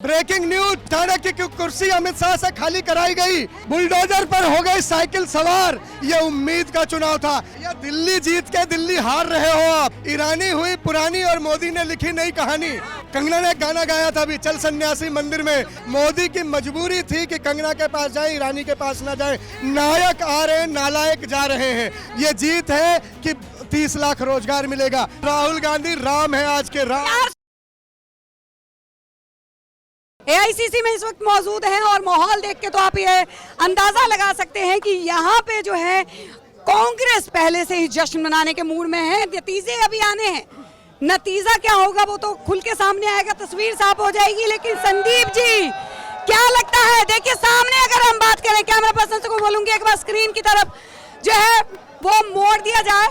Breaking news, Thane की कुर्सी अमित शाह से खाली कराई गई, बुलडोजर पर हो गई साइकिल सवार। ये उम्मीद का चुनाव था। ये दिल्ली जीत के दिल्ली हार रहे हो आप। ईरानी हुई पुरानी और मोदी ने लिखी नई कहानी। कंगना ने गाना गाया था अभी, चल सन्यासी मंदिर में। मोदी की मजबूरी थी कि कंगना के पास जाए, ईरानी के पास ना जाए। नायक आ रहे हैं, नालायक जा रहे हैं। ये जीत है कि 30 लाख रोजगार मिलेगा। राहुल गांधी राम है आज के राम। एआईसीसी में इस वक्त मौजूद हैं और माहौल देख के तो आप ये अंदाजा लगा सकते हैं कि यहाँ पे जो है कांग्रेस पहले से ही जश्न मनाने के मूड में है। नतीजे अभी आने हैं, नतीजा क्या होगा वो तो खुल के सामने आएगा, तस्वीर साफ हो जाएगी। लेकिन संदीप जी क्या लगता है, देखिए सामने अगर हम बात करें, कैमरा पर्सन को बोलूंगी एक बार स्क्रीन की तरफ जो है वो मोड़ दिया जाए।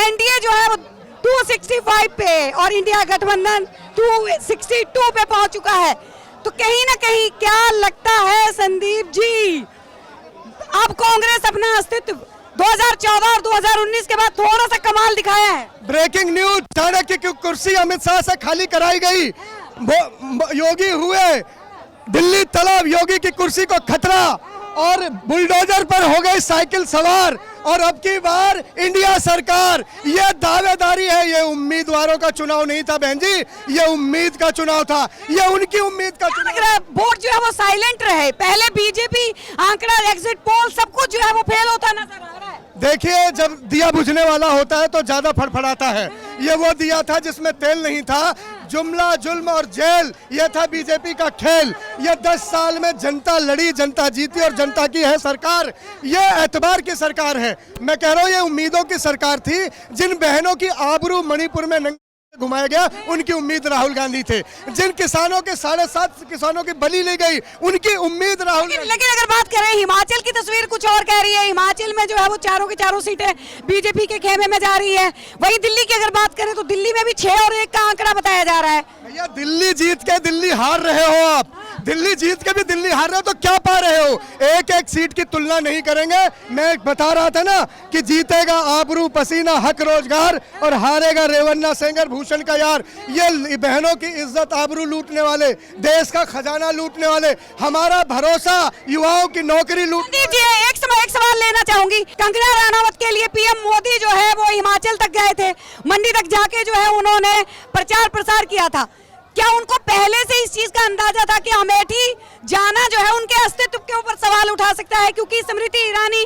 एनडीए जो है वो 265 पे और इंडिया गठबंधन 262 पे पहुंच चुका है। तो कहीं ना कहीं क्या लगता है संदीप जी, अब कांग्रेस अपना अस्तित्व 2014 और 2019 के बाद थोड़ा सा कमाल दिखाया है। ब्रेकिंग न्यूज, ठाणे की कुर्सी अमित शाह से खाली कराई गई। योगी हुए दिल्ली तलब, योगी की कुर्सी को खतरा और बुलडोजर पर हो गई साइकिल सवार। और अब की बार इंडिया सरकार, ये दावेदारी है। ये उम्मीदवारों का चुनाव नहीं था बहन जी, ये उम्मीद का चुनाव था। ये उनकी उम्मीद का चुनाव। वोट जो है वो साइलेंट रहे। पहले बीजेपी आंकड़ा, एग्जिट पोल सब कुछ जो है वो फेल होता नजर आ रहा है। देखिए, जब दिया बुझने वाला होता है तो ज्यादा फड़फड़ाता है। ये वो दिया था जिसमें तेल नहीं था। जुमला, जुल्म और जेल, ये था बीजेपी का खेल। ये 10 साल में जनता लड़ी, जनता जीती और जनता की है सरकार। ये एतबार की सरकार है। मैं कह रहा हूँ ये उम्मीदों की सरकार थी। जिन बहनों की आबरू मणिपुर में घुमाया गया, उनकी उम्मीद राहुल गांधी थे। जिन किसानों के 7.5 किसानों की बलि ली गई, उनकी उम्मीद राहुल। लेकिन अगर बात करें हिमाचल की, तस्वीर कुछ और कह रही है। हिमाचल में जो है वो चारों की चारों सीटें बीजेपी के खेमे में जा रही है। वहीं दिल्ली की अगर बात करें तो दिल्ली में भी 6 और 1 का आंकड़ा बताया जा रहा है। भैया दिल्ली जीत के दिल्ली हार रहे हो आप। दिल्ली जीत के भी दिल्ली हार रहे हो तो क्या पा रहे हो? एक एक सीट की तुलना नहीं करेंगे। मैं बता रहा था ना कि जीतेगा आबरू, पसीना, हक, रोजगार और हारेगा रेवन्ना, सेंगर, भूषण का यार। ये बहनों की इज्जत आबरू लूटने वाले, देश का खजाना लूटने वाले, हमारा भरोसा युवाओं की नौकरी लूट। एक सवाल लेना चाहूंगी। कंगना रनावत के लिए पीएम मोदी जो है वो हिमाचल तक गए थे, मंडी तक जाके जो है उन्होंने प्रचार प्रसार किया था। क्या उनको पहले से इस चीज का अंदाजा था कि अमेठी जाना जो है उनके अस्तित्व के ऊपर सवाल उठा सकता है, क्योंकि स्मृति ईरानी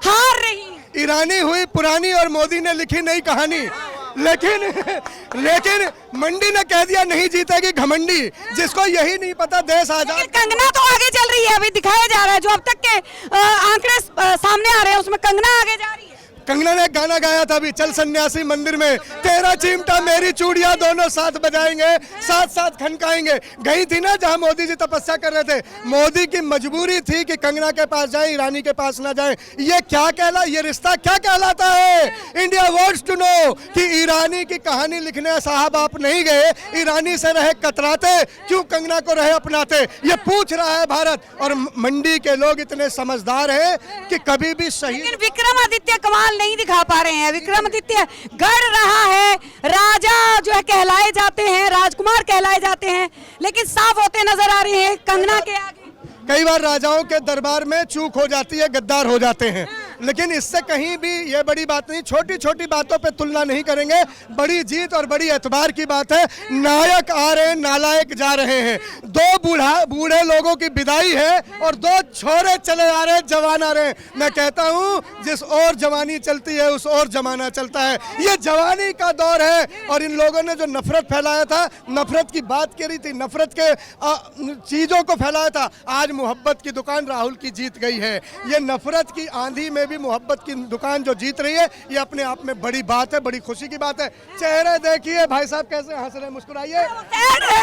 हार रही है। ईरानी हुई पुरानी और मोदी ने लिखी नई कहानी। लेकिन मंडी ने कह दिया नहीं जीतेगी घमंडी, जिसको यही नहीं पता देश आजाद। कंगना तो आगे चल रही है, अभी दिखाया जा रहा है जो अब तक के आंकड़े सामने आ रहे हैं उसमें कंगना आगे जा रही है। कंगना ने गाना गाया था अभी, चल सन्यासी मंदिर में। तेरा चिमटा मेरी चूड़ियां दोनों साथ बजाएंगे, साथ साथ खनकाएंगे। गई थी ना जहां मोदी जी तपस्या कर रहे थे। मोदी की मजबूरी थी कि कंगना के पास जाए, ईरानी के पास ना जाए। ये क्या ये रिश्ता क्या कहलाता है? इंडिया वांट्स टू नो कि ईरानी की कहानी लिखने साहब आप नहीं गए, ईरानी से रहे कतराते, क्यों कंगना को रहे अपनाते? ये पूछ रहा है भारत। और मंडी के लोग इतने समझदार हैं कि कभी भी सही। विक्रमादित्य कमाल नहीं दिखा पा रहे हैं। विक्रमादित्य गढ़ रहा है, राजा जो है कहलाए जाते हैं, राजकुमार कहलाए जाते हैं, लेकिन साफ होते नजर आ रहे हैं कंगना के आगे। कई बार राजाओं के दरबार में चूक हो जाती है, गद्दार हो जाते हैं। लेकिन इससे कहीं भी ये बड़ी बात नहीं। छोटी छोटी बातों पे तुलना नहीं करेंगे। बड़ी जीत और बड़ी एतबार की बात है। नायक आ रहे हैं, नालायक जा रहे हैं। 2 बूढ़े लोगों की विदाई है और 2 छोरे चले आ रहे हैं, जवान आ रहे हैं। मैं कहता हूँ जिस और जवानी चलती है उस और जमाना चलता है। ये जवानी का दौर है। और इन लोगों ने जो नफरत फैलाया था, नफरत की बात करी थी, नफरत के चीजों को फैलाया था, आज मोहब्बत की दुकान राहुल की जीत गई है। ये नफरत की आंधी में भी मोहब्बत की दुकान जो जीत रही है, ये अपने आप में बड़ी बात है, बड़ी खुशी की बात है। चेहरे देखिए भाई साहब कैसे हंस रहे हैं, मुस्कुराइए।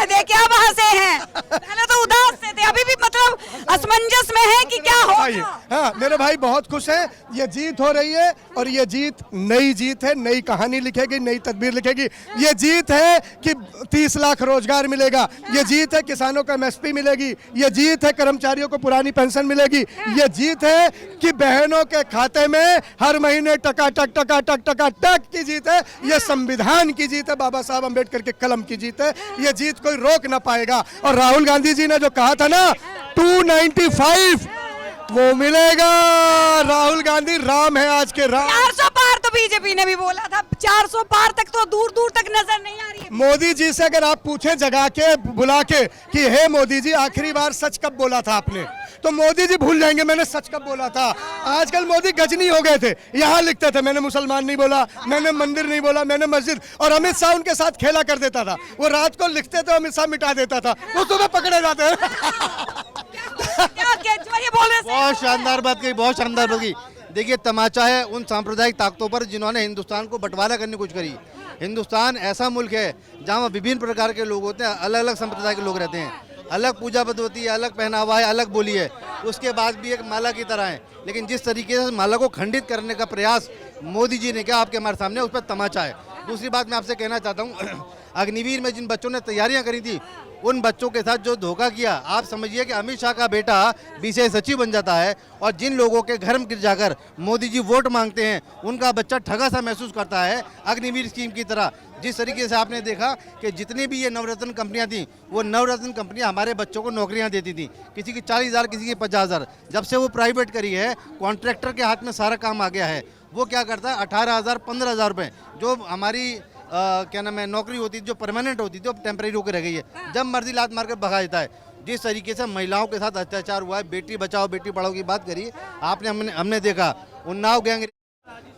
देखिए अब हंसे हैं, पहले तो उदास से थे, अभी भी मतलब असमंजस में है कि क्या होगा। हाँ मेरे भाई बहुत खुश हैं, ये जीत हो रही है और ये जीत नई जीत है, नई कहानी लिखेगी, नई तदबीर लिखेगी। ये जीत है कि 30 लाख रोजगार मिलेगा, ये जीत है किसानों को एमएसपी मिलेगी, ये जीत है कर्मचारियों को पुरानी पेंशन मिलेगी, ये जीत है कि बहनों के खाते में हर महीने टका टक की जीत है। ये संविधान की जीत है, बाबा साहब अम्बेडकर के कलम की जीत है। ये जीत कोई रोक ना पाएगा। और राहुल गांधी जी ने जो कहा था ना 295 वो मिलेगा। राहुल गांधी राम है आज के राम। 400 पार तो बीजेपी ने भी बोला था, 400 पार तक तो दूर दूर तक नजर नहीं आ रही है। मोदी जी से अगर आप पूछें जगा के बुला के कि हे मोदी जी आखिरी बार सच कब बोला था आपने, तो मोदी जी भूल जाएंगे मैंने सच कब बोला था। आजकल मोदी गजनी हो गए थे, यहाँ लिखते थे मैंने मुसलमान नहीं बोला, मैंने मंदिर नहीं बोला, मैंने मस्जिद। और अमित शाह उनके साथ खेला कर देता था, वो रात को लिखते थे अमित शाह मिटा देता था, वो सुबह पकड़े जाते हैं। ये बोल रहे थे। बहुत शानदार बात कही, बहुत शानदार बात कही। देखिए तमाचा है उन सांप्रदायिक ताकतों पर जिन्होंने हिंदुस्तान को बंटवारा करने की कोशिश करी। हिंदुस्तान ऐसा मुल्क है जहाँ विभिन्न प्रकार के लोग होते हैं, अलग अलग संप्रदाय के लोग रहते हैं, अलग पूजा पद्धति है, अलग पहनावा है, अलग बोली है, उसके बाद भी एक माला की तरह है। लेकिन जिस तरीके से माला को खंडित करने का प्रयास मोदी जी ने किया आपके हमारे सामने, उस पर तमाचा है। दूसरी बात मैं आपसे कहना चाहता हूँ, अग्निवीर में जिन बच्चों ने तैयारियां करी थी उन बच्चों के साथ जो धोखा किया, आप समझिए कि अमित शाह का बेटा बीसीआई सचिव बन जाता है और जिन लोगों के घर में गिर जाकर मोदी जी वोट मांगते हैं उनका बच्चा ठगा सा महसूस करता है अग्निवीर स्कीम की तरह। जिस तरीके से आपने देखा कि जितनी भी ये नवरत्न कंपनियां थी वो नवरत्न कंपनियां हमारे बच्चों को नौकरियां देती थी, किसी की 40,000 किसी की 50,000। जब से वो प्राइवेट करी है, कॉन्ट्रैक्टर के हाथ में सारा काम आ गया है। वो क्या करता है 18,000 15,000 रुपये जो हमारी क्या नाम है नौकरी होती थी, जो परमानेंट होती थी, वो टेम्परेरी होकर रह गई है, जब मर्जी लात मार कर भगा देता है। जिस तरीके से महिलाओं के साथ अत्याचार हुआ है, बेटी बचाओ बेटी पढ़ाओ की बात करी आपने, हमने देखा उन्नाव गैंग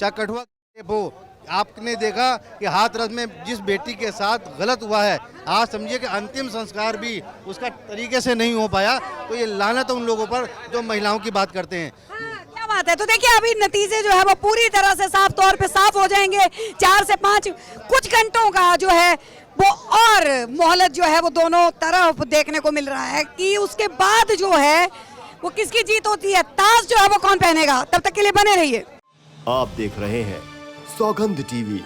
चाहे कठुआ वो आपने देखा कि हाथरस में जिस बेटी के साथ गलत हुआ है, आज समझिए कि अंतिम संस्कार भी उसका तरीके से नहीं हो पाया। तो ये लानत है उन लोगों पर जो महिलाओं की बात करते हैं। क्या बात है। तो देखिए अभी नतीजे जो है वो पूरी तरह से साफ तौर पे साफ हो जाएंगे। 4 से 5 कुछ घंटों का जो है वो और मोहलत जो है वो दोनों तरफ देखने को मिल रहा है कि उसके बाद जो है वो किसकी जीत होती है, ताज जो है वो कौन पहनेगा। तब तक के लिए बने रहिए। आप देख रहे हैं सौगंध टीवी,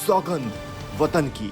सौगंध वतन की।